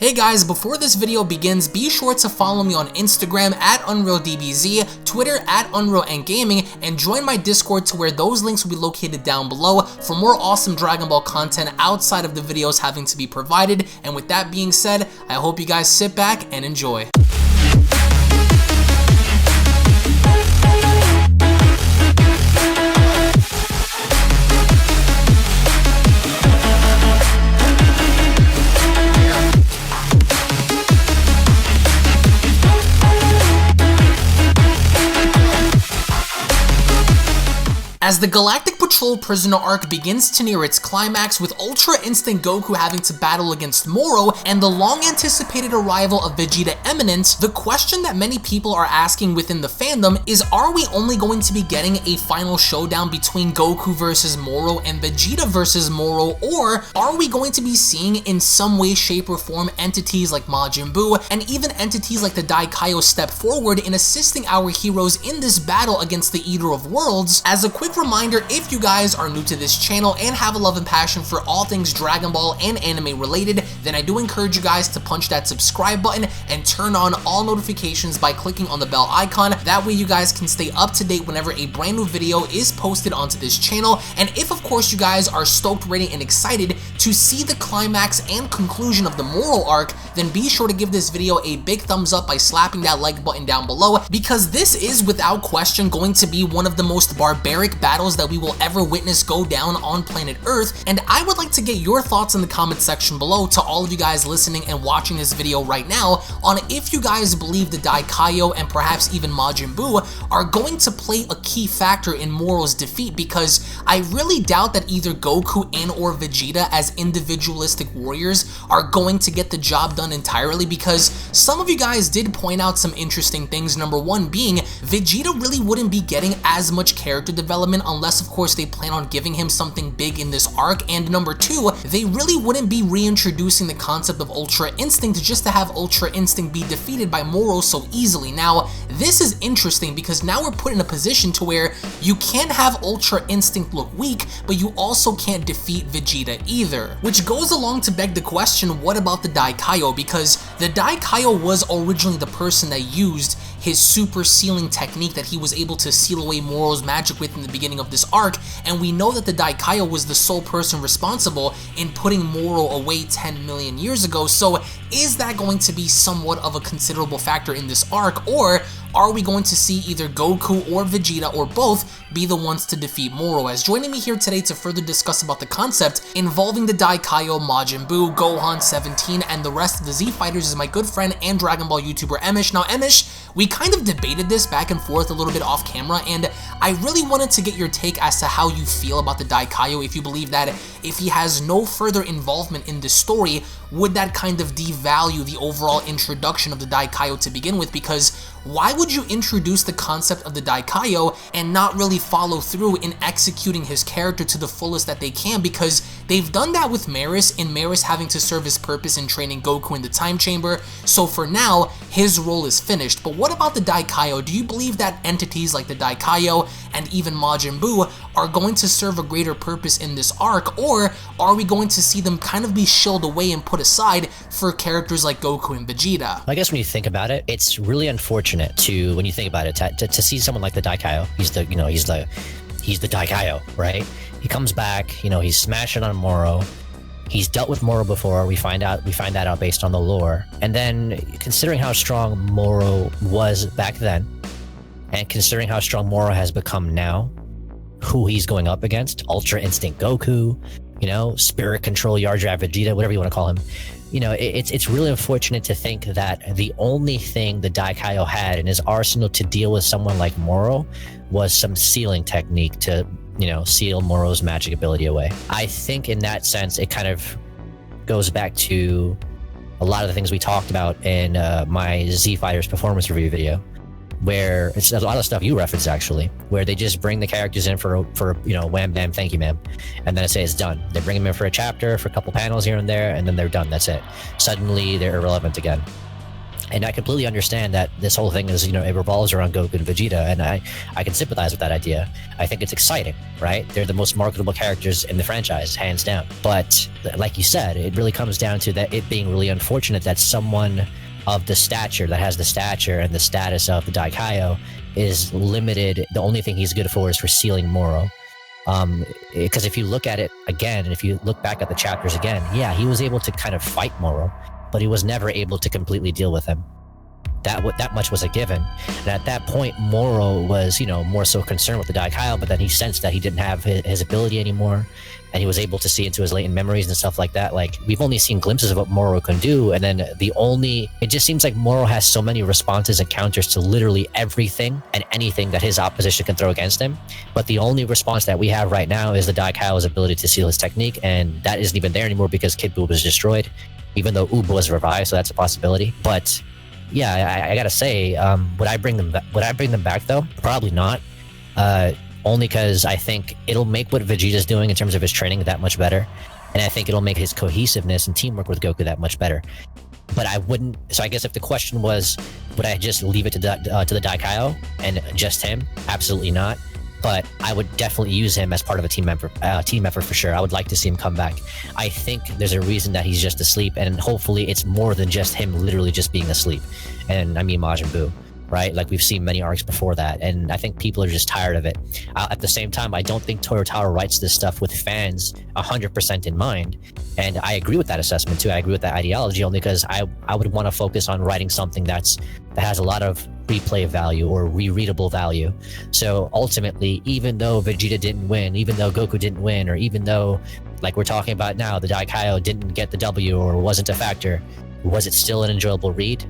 Hey guys, before this video begins, be sure to follow me on Instagram at UnrealEntBiz, Twitter at UnrealEntGaming, and join my Discord to where those links will be located down below for more awesome Dragon Ball content outside of the videos having to be provided. And with that being said, I hope you guys sit back and enjoy. As the Galactic Patrol Prisoner arc begins to near its climax, with Ultra Instinct Goku having to battle against Moro and the long-anticipated arrival of Vegeta imminent, the question that many people are asking within the fandom is, are we only going to be getting a final showdown between Goku versus Moro and Vegeta versus Moro, or are we going to be seeing in some way, shape, or form entities like Majin Buu and even entities like the Dai Kaio step forward in assisting our heroes in this battle against the Eater of Worlds? As a quick reminder, if you guys are new to this channel and have a love and passion for all things Dragon Ball and anime related, then I do encourage you guys to punch that subscribe button and turn on all notifications by clicking on the bell icon. That way you guys can stay up to date whenever a brand new video is posted onto this channel. And if of course you guys are stoked, ready, and excited to see the climax and conclusion of the Moro arc, then be sure to give this video a big thumbs up by slapping that like button down below, because this is without question going to be one of the most barbaric battles that we will ever witness go down on planet Earth. And I would like to get your thoughts in the comment section below, to all of you guys listening and watching this video right now, on if you guys believe the Dai Kaio and perhaps even Majin Buu are going to play a key factor in Moro's defeat, because I really doubt that either Goku and or Vegeta as individualistic warriors are going to get the job done entirely, because some of you guys did point out some interesting things. Number one being, Vegeta really wouldn't be getting as much character development unless of course they plan on giving him something big in this arc, and number two, they really wouldn't be reintroducing the concept of Ultra Instinct just to have Ultra Instinct be defeated by Moro so easily. Now, this is interesting because now we're put in a position to where you can't have Ultra Instinct look weak, but you also can't defeat Vegeta either. Which goes along to beg the question, what about the Dai Kaio? Because the Dai Kaio was originally the person that used his super sealing technique that he was able to seal away Moro's magic with in the beginning of this arc, and we know that the Dai Kaio was the sole person responsible in putting Moro away 10 million years ago. So is that going to be somewhat of a considerable factor in this arc, or are we going to see either Goku or Vegeta or both be the ones to defeat Moro? As joining me here today to further discuss about the concept involving the Dai Kaio, Majin Buu, Gohan 17, and the rest of the Z Fighters is my good friend and Dragon Ball YouTuber Emosh. Now Emosh, we kind of debated this back and forth a little bit off camera, and I really wanted to get your take as to how you feel about the Dai Kaio. If you believe that if he has no further involvement in this story, would that kind of devalue the overall introduction of the Dai Kaio to begin with? Because why would you introduce the concept of the Dai Kaio and not really follow through in executing his character to the fullest that they can? Because they've done that with MERUS, and MERUS having to serve his purpose in training Goku in the time chamber, so for now, his role is finished. But what about the Dai Kaio? Do you believe that entities like the Dai Kaio and even Majin Buu are going to serve a greater purpose in this arc, or are we going to see them kind of be shilled away and put aside for characters like Goku and Vegeta? I guess when you think about it, it's really unfortunate to, when you think about it, to see someone like the Dai Kaio. He's the Dai Kaio, right? He comes back, he's smashing on Moro. He's dealt with Moro before. We find that out based on the lore. And then considering how strong Moro was back then, and considering how strong Moro has become now, who he's going up against, Ultra Instinct Goku, Spirit Control Yardrat Vegeta, whatever you want to call him. It's really unfortunate to think that the only thing the Dai Kaio had in his arsenal to deal with someone like Moro was some sealing technique to, seal Moro's magic ability away. I think in that sense, it kind of goes back to a lot of the things we talked about in my Z Fighters performance review video, where it's a lot of stuff you referenced actually, where they just bring the characters in for wham bam thank you ma'am, and then I say it's done. They bring them in for a chapter, for a couple panels here and there, and then they're done. That's it. Suddenly they're irrelevant again. And I completely understand that this whole thing is, it revolves around Goku and Vegeta, and I can sympathize with that idea. I think it's exciting, right? They're the most marketable characters in the franchise, hands down. But like you said, it really comes down to that it being really unfortunate that someone of the stature, that has the stature and the status of the Dai Kaio, is limited. The only thing he's good for is for sealing Moro. Because if you look at it again, and if you look back at the chapters again, yeah, he was able to kind of fight Moro, but he was never able to completely deal with him. That much was a given. And at that point, Moro was, more so concerned with the Dai Kaio, but then he sensed that he didn't have his ability anymore, and he was able to see into his latent memories and stuff like that. Like, we've only seen glimpses of what Moro can do, and then it just seems like Moro has so many responses and counters to literally everything and anything that his opposition can throw against him. But the only response that we have right now is the Dai Kaio's ability to seal his technique, and that isn't even there anymore because Kid Buu was destroyed, even though Ubu was revived, so that's a possibility. But yeah, I gotta say, would I bring them back though? Probably not. Only because I think it'll make what Vegeta's doing in terms of his training that much better, and I think it'll make his cohesiveness and teamwork with Goku that much better. But I wouldn't. So I guess if the question was, would I just leave it to the Dai Kaio and just him? Absolutely not. But I would definitely use him as part of a team effort for sure. I would like to see him come back. I think there's a reason that he's just asleep, and hopefully it's more than just him literally just being asleep. And I mean Majin Buu, right? Like, we've seen many arcs before that, and I think people are just tired of it. At the same time, I don't think Toyotawa writes this stuff with fans 100% in mind, and I agree with that assessment too. I agree with that ideology, only because I would want to focus on writing something that has a lot of replay value or rereadable value. So ultimately, even though Vegeta didn't win, even though Goku didn't win, or even though, like we're talking about now, the Dai Kaio didn't get the W or wasn't a factor, was it still an enjoyable read?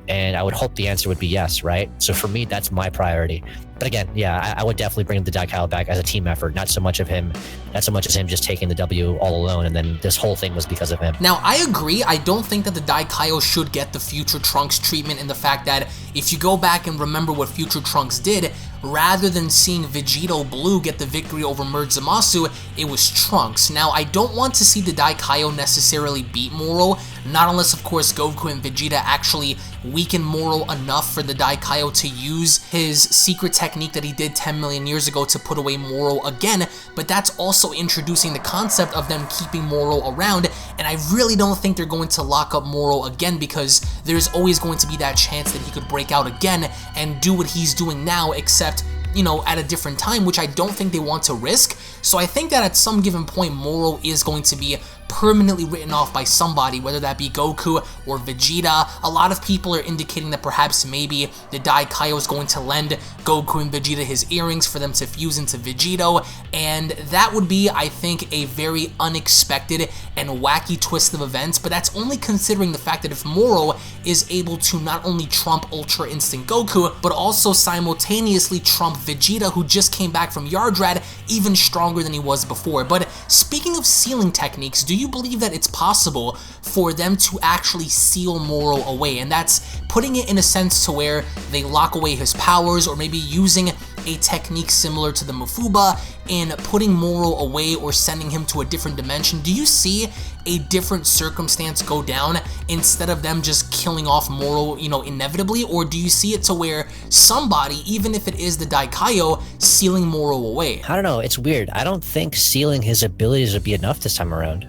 And I would hope the answer would be yes, right? So for me, that's my priority. But again, yeah, I would definitely bring the Dai Kaio back as a team effort, not so much as him just taking the W all alone, and then this whole thing was because of him. Now, I agree. I don't think that the Dai Kaio should get the Future Trunks treatment, in the fact that if you go back and remember what Future Trunks did, rather than seeing Vegito Blue get the victory over Merge Zamasu, it was Trunks. Now, I don't want to see the Dai Kaio necessarily beat Moro, not unless, of course, Goku and Vegeta actually weaken Moro enough for the Dai Kaio to use his secret technique that he did 10 million years ago to put away Moro again, but that's also introducing the concept of them keeping Moro around, and I really don't think they're going to lock up Moro again, because there's always going to be that chance that he could break out again and do what he's doing now, except, at a different time, which I don't think they want to risk. So I think that at some given point, Moro is going to be permanently written off by somebody, whether that be Goku or Vegeta. A lot of people are indicating that perhaps maybe the Dai Kaio is going to lend Goku and Vegeta his earrings for them to fuse into Vegito, and that would be, I think, a very unexpected and wacky twist of events, but that's only considering the fact that if Moro is able to not only trump Ultra Instinct Goku, but also simultaneously trump Vegeta, who just came back from Yardrat, even stronger than he was before. But speaking of sealing techniques, do you believe that it's possible for them to actually seal Moro away? And that's putting it in a sense to where they lock away his powers, or maybe using a technique similar to the Mufuba in putting Moro away or sending him to a different dimension. Do you see a different circumstance go down instead of them just killing off Moro, inevitably? Or do you see it to where somebody, even if it is the Dai Kaio, sealing Moro away? I don't know, it's weird. I don't think sealing his abilities would be enough this time around,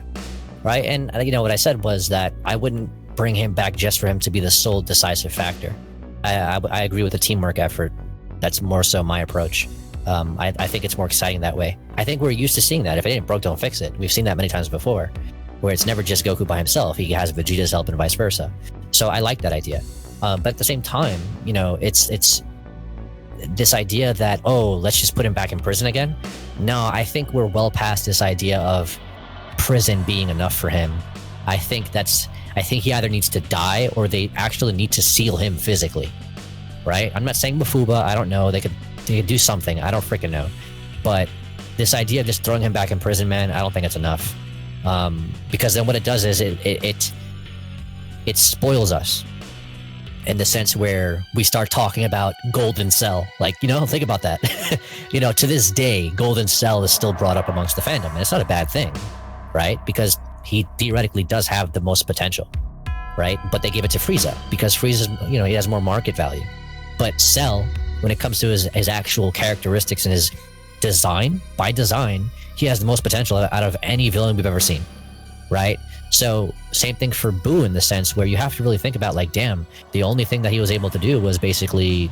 right? And what I said was that I wouldn't bring him back just for him to be the sole decisive factor. I agree with the teamwork effort. That's more so my approach. I think it's more exciting that way. I think we're used to seeing that. If it ain't broke, don't fix it. We've seen that many times before, where it's never just Goku by himself. He has Vegeta's help and vice versa. So I like that idea. But at the same time, it's this idea that, oh, let's just put him back in prison again. No, I think we're well past this idea of prison being enough for him. I think he either needs to die, or they actually need to seal him physically, right? I'm not saying Mufuba, I don't know, they could do something, I don't freaking know. But this idea of just throwing him back in prison, man, I don't think it's enough. Because then what it does is it spoils us, in the sense where we start talking about Golden Cell. Like, think about that. To this day, Golden Cell is still brought up amongst the fandom, and it's not a bad thing, right? Because he theoretically does have the most potential. right? But they gave it to Frieza because Frieza's, you know, he has more market value. But Cell, when it comes to his actual characteristics and his design, by design, he has the most potential out of any villain we've ever seen, right? So same thing for Boo in the sense where you have to really think about, like, damn, the only thing that he was able to do was basically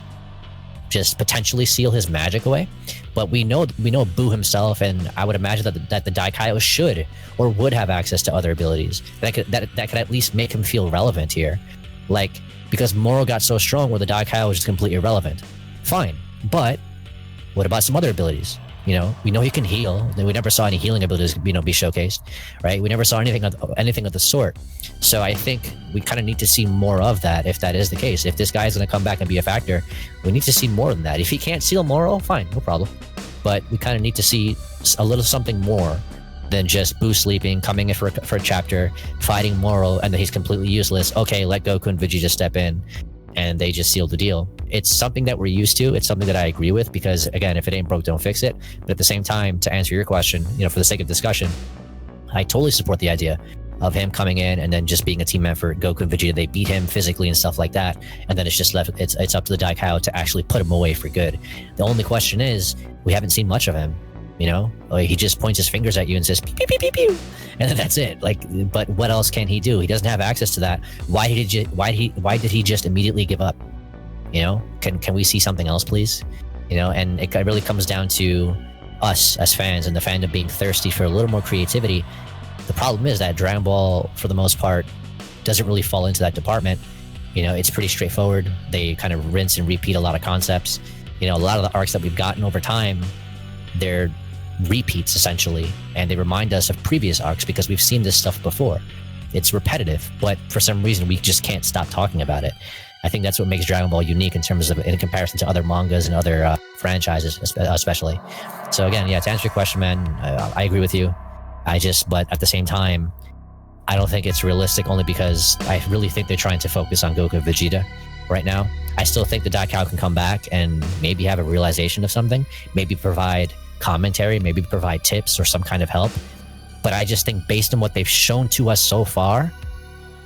just potentially seal his magic away. But we know Boo himself, and I would imagine that the Dai Kaio should or would have access to other abilities that could at least make him feel relevant here. Like, because Moro got so strong where the Dai Kaio was just completely irrelevant. Fine, but what about some other abilities? You know, we know he can heal. We never saw any healing abilities, you know, be showcased, right? We never saw anything of the sort. So I think we kind of need to see more of that if that is the case. If this guy is going to come back and be a factor, we need to see more than that. If he can't seal Moro, fine, no problem. But we kind of need to see a little something more than just Boo sleeping, coming in for a chapter, fighting Moro, and then he's completely useless. Okay, let Goku and Vegeta step in, and they just seal the deal. It's something that we're used to. It's something that I agree with because, again, if it ain't broke, don't fix it. But at the same time, to answer your question, you know, for the sake of discussion, I totally support the idea of him coming in and then just being a team effort. Goku and Vegeta, they beat him physically and stuff like that, and then it's just left. It's up to the Dai Kaio to actually put him away for good. The only question is, we haven't seen much of him. You know, like, he just points his fingers at you and says pew pew pew pew pew, and then that's it. Like, but what else can he do? He doesn't have access to that. Why did he just immediately give up? You know, can we see something else, please? You know, and it really comes down to us as fans and the fandom being thirsty for a little more creativity. The problem is that Dragon Ball, for the most part, doesn't really fall into that department. You know, it's pretty straightforward. They kind of rinse and repeat a lot of concepts. You know, a lot of the arcs that we've gotten over time, they're repeats essentially, and they remind us of previous arcs because we've seen this stuff before. It's repetitive, but for some reason we just can't stop talking about it. I think that's what makes Dragon Ball unique in terms of, in comparison to other mangas and other franchises especially. So again, yeah, to answer your question, man, I agree with you. But at the same time, I don't think it's realistic, only because I really think they're trying to focus on Goku and Vegeta right now. I still think the Dai Kaio can come back and maybe have a realization of something, maybe provide commentary, maybe provide tips or some kind of help. But I just think based on what they've shown to us so far,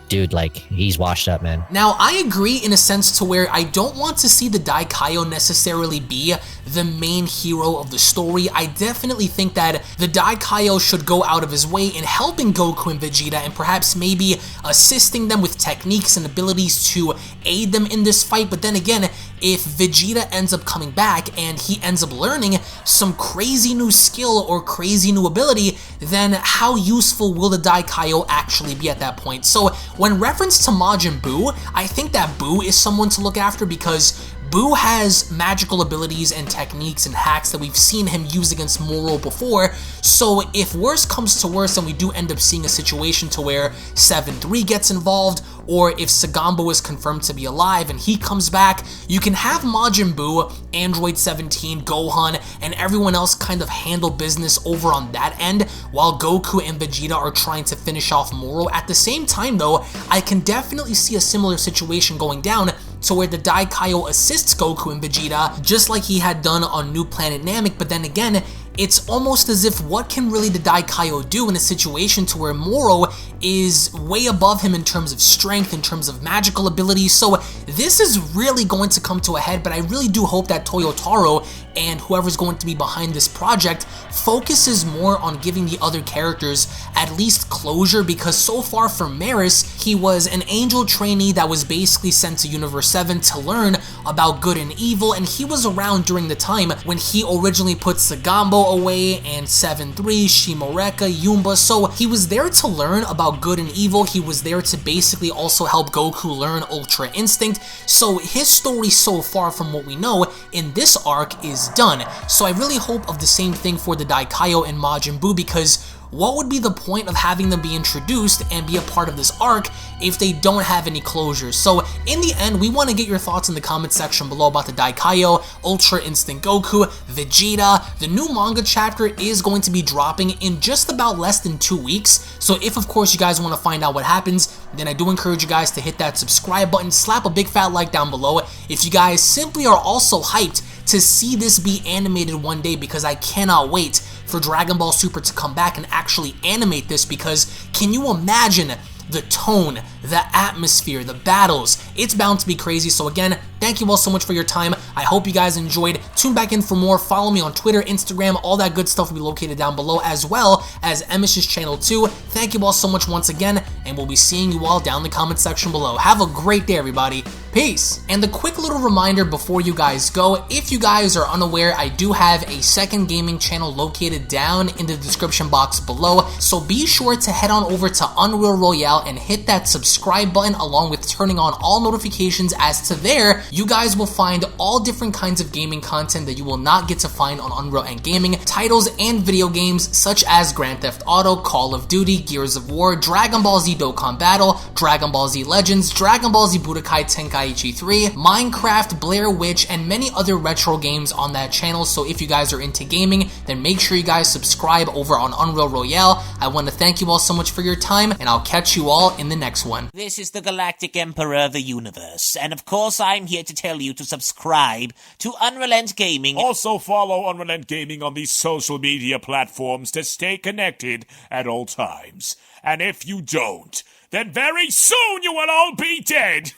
dude, like, he's washed up, man. Now, I agree in a sense to where I don't want to see the Dai Kaio necessarily be the main hero of the story. I definitely think that the Dai Kaio should go out of his way in helping Goku and Vegeta and perhaps maybe assisting them with techniques and abilities to aid them in this fight. But then again, if Vegeta ends up coming back and he ends up learning some crazy new skill or crazy new ability, then how useful will the Dai Kaio actually be at that point? So when reference to Majin Buu, I think that Buu is someone to look after because Buu has magical abilities and techniques and hacks that we've seen him use against Moro before, so if worse comes to worse and we do end up seeing a situation to where 7-3 gets involved, or if Saganbo is confirmed to be alive and he comes back, you can have Majin Buu, Android 17, Gohan, and everyone else kind of handle business over on that end, while Goku and Vegeta are trying to finish off Moro. At the same time though, I can definitely see a similar situation going down to where the Dai Kaio assists Goku and Vegeta, just like he had done on New Planet Namek. But then again, it's almost as if what can really the Dai Kaio do in a situation to where Moro is way above him in terms of strength, in terms of magical abilities. So this is really going to come to a head, but I really do hope that Toyotaro and whoever's going to be behind this project focuses more on giving the other characters at least closure, because so far for MERUS, he was an angel trainee that was basically sent to Universe 7 to learn about good and evil, and he was around during the time when he originally put Saganbo away and 7-3, Shimoreka, Yumba, so he was there to learn about good and evil. He was there to basically also help Goku learn Ultra Instinct, so his story so far from what we know in this arc is done. So I really hope of the same thing for the Dai Kaio and Majin Buu, because what would be the point of having them be introduced and be a part of this arc if they don't have any closures? So in the end, we want to get your thoughts in the comment section below about the Dai Kaio, Ultra Instinct Goku, Vegeta. The new manga chapter is going to be dropping in just about less than 2 weeks. So if of course you guys want to find out what happens, then I do encourage you guys to hit that subscribe button, slap a big fat like down below if you guys simply are also hyped to see this be animated one day, because I cannot wait for Dragon Ball Super to come back and actually animate this. Because can you imagine the tone, the atmosphere, the battles, it's bound to be crazy. So again, thank you all so much for your time. I hope you guys enjoyed. Tune back in for more. Follow me on Twitter, Instagram, all that good stuff will be located down below, as well as Emosh's channel too. Thank you all so much once again, and we'll be seeing you all down in the comment section below. Have a great day, everybody. Peace. And a quick little reminder before you guys go, if you guys are unaware, I do have a second gaming channel located down in the description box below, so be sure to head on over to Unreal Royale and hit that subscribe button along with turning on all notifications, as to there, you guys will find all different kinds of gaming content that you will not get to find on UnrealEntGaming, titles and video games such as Grand Theft Auto, Call of Duty, Gears of War, Dragon Ball Z Dokkan Battle, Dragon Ball Z Legends, Dragon Ball Z Budokai Tenkaichi 3, Minecraft, Blair Witch, and many other retro games on that channel. So if you guys are into gaming, then make sure you guys subscribe over on Unreal Royale. I want to thank you all so much for your time, and I'll catch you all in the next one. This is the Galactic Emperor of the Universe, and of course I'm here to tell you to subscribe to UnrealEntGaming. Also follow UnrealEntGaming on these social media platforms to stay connected at all times. And if you don't, then very soon you will all be dead!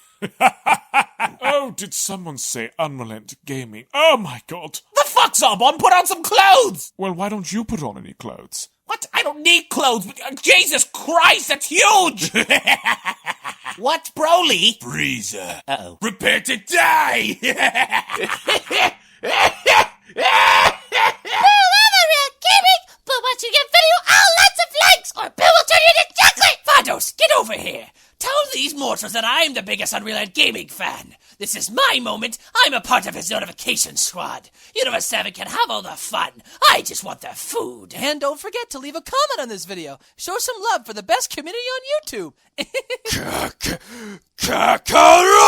Oh, did someone say UnrealEntGaming? Oh my god. The fuck, Zarbon? Put on some clothes! Well, why don't you put on any clothes? What? I don't need clothes. Jesus Christ, that's huge! What, Broly? Freezer. Uh-oh. Prepare to die! But once you get video, lots of likes, or Bill will turn you into chocolate! Vados, get over here! Tell these mortals that I'm the biggest UnrealEntGaming fan. This is my moment. I'm a part of his notification squad. Universe 7 can have all the fun. I just want the food. And don't forget to leave a comment on this video. Show some love for the best community on YouTube. Kakarota!